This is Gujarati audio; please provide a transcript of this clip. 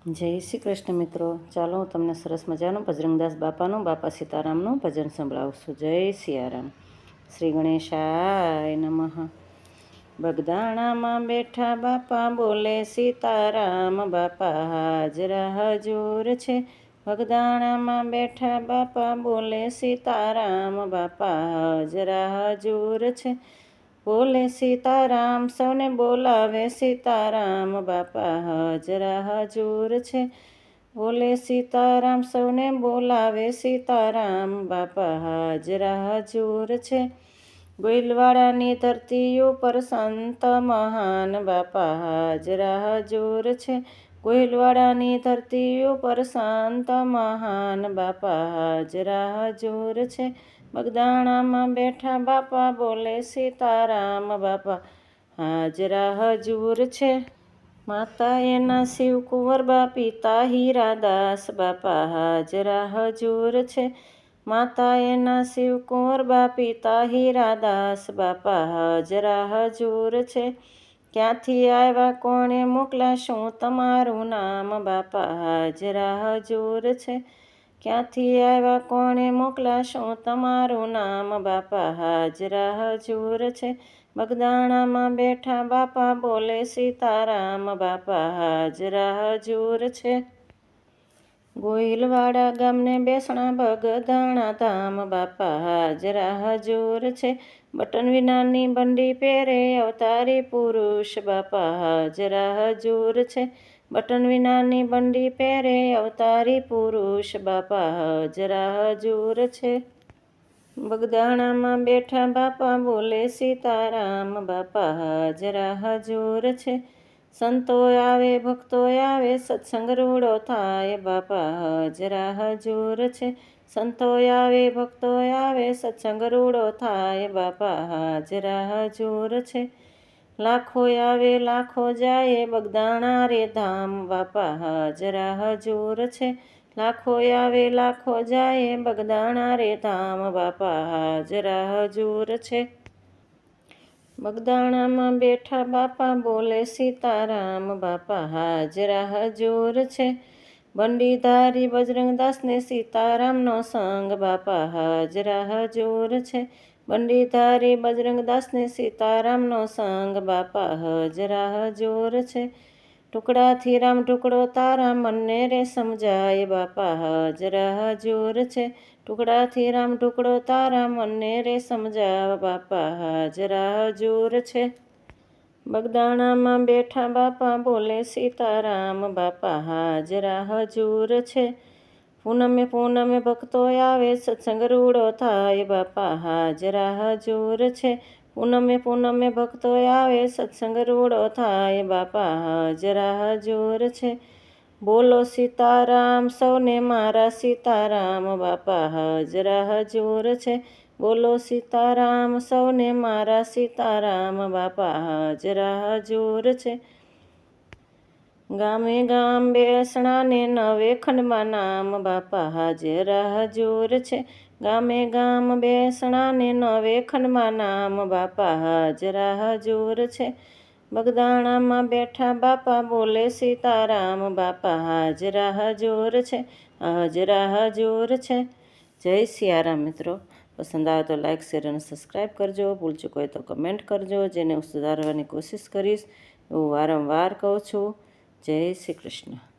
જય શ્રી કૃષ્ણ મિત્રો, ચાલો હું તમને સરસ મજાનું બજરંગદાસ બાપાનું બાપા સીતારામનું ભજન સંભળાવું છું. જય સિયારામ. શ્રી ગણેશાય નમઃ. બગદાણામાં બેઠા બાપા બોલે સીતારામ, બાપા હાજરા હજૂર છે. બગદાણામાં બેઠા બાપા બોલે સીતારામ, બાપા હાજરા હજૂર છે. બોલે સીતારામ, સૌને બોલાવે સીતારામ, બાપા હાજરા હજૂર છે. બોલે સીતારામ, સૌને બોલાવે સીતારામ, બાપા હાજરા હજૂર છે. ગોયલવાડાની ધરતી ઉપર સંત મહાન, બાપા હાજરા હજૂર છે. ગોયલવાડાની ધરતી ઉપર સંત મહાન, બાપા હાજરા હજૂર છે. બગદાણામાં બેઠા બાપા બોલે સીતારામ, બાપા હાજરા હજૂર છે. માતા એના શિવકુંવરબા, પિતા હીરાદાસ, બાપા હાજરા હજૂર છે. માતા એના શિવકુંવરબા, પિતા હીરાદાસ, બાપા હાજરા હજૂર છે. ક્યાંથી આવ્યા કોણે મોકલ્યા, શું તમારું નામ, બાપા હાજરા હજૂર છે. ક્યાંથી આવ્યા કોણે મોકલ્યા, શું તમારું નામ, બાપા હાજરા હજૂર છે. બગદાણામાં બેઠા બાપા બોલે સીતારામ, બાપા હાજરા હજૂર છે. ગોહિલવાડા ગામને બેસણા બગદાણા ધામ, બાપા હાજરા હજૂર છે. બટન વિનાની બંડી પહેરે અવતારી પુરુષ, બાપા હાજરા હજૂર છે. બટન વિનાની બંડી પહેરે અવતારી પુરુષ, બાપા હાજરા હજૂર છે. બગદાણામાં બેઠા બાપા બોલે સીતારામ, બાપા હાજરા હજૂર છે. સંતો આવે ભક્તો આવે સત્સંગ રૂડો થાય, બાપા હાજરા હજૂર છે. સંતો આવે ભક્તો આવે સત્સંગ રૂડો થાય, બાપા હાજરા હજૂર છે. લાખો આવે લાખો જાય બગદાણા રે ધામ, બાપા હાજરા હજૂર છે. લાખો આવે લાખો જાય બગદાણા રે ધામ, બાપા હાજરા હજૂર છે. બગદાણામાં બેઠા બાપા બોલે સીતારામ, બાપા હાજરા હજૂર છે. બંડીધારી બજરંગદાસને સીતારામનો સંગ, બાપા હાજરા હજૂર છે. બંડીધારી બજરંગદાસને સીતારામનો સંગ, બાપા હાજરા હજૂર છે. ટુકડાથી રામ ટુકડો તારા મનને રે સમજાય, બાપા હાજરા હજૂર છે. ટુકડાથી રામ ટુકડો તારા મનને રે સમજાવ, બાપા હાજરા હજૂર છે. બગદાણામાં બેઠા બાપા બોલે સીતારામ, બાપા હાજરા હજૂર છે. પૂનમે પૂનમે ભક્તો આવે સત્સંગ રૂડો થાય, બાપા હાજરા હજૂર છે. પૂનમે પૂનમે ભક્તો આવે સત્સંગ રૂડો થાય, બાપા હાજરા હજૂર છે. બોલો સીતારામ, સૌને મારા સીતારામ, બાપા હાજરા હજૂર છે. બોલો સીતારામ, સૌને મારા સીતારામ, બાપા હાજરા હજૂર છે. ગામે ગામ બેસણાને નવે ખંડમાં નામ, બાપા હાજરા હજૂર છે. ગામે ગામ બેસણાને નવે ખંડમાં નામ, બાપા હાજરા હજૂર છે. બગદાણામાં બેઠા બાપા બોલે સીતારામ, બાપા હાજરા હજૂર છે. હાજરા હજૂર છે. જય સિયારામ મિત્રો. પસંદ આવે તો લાઇક શેર અને સબસ્ક્રાઈબ કરજો. ભૂલ ચૂક હોય તો કમેન્ટ કરજો, જેને હું સુધારવાની કોશિશ કરીશ એવું વારંવાર કહું છું. જય શ્રી કૃષ્ણ.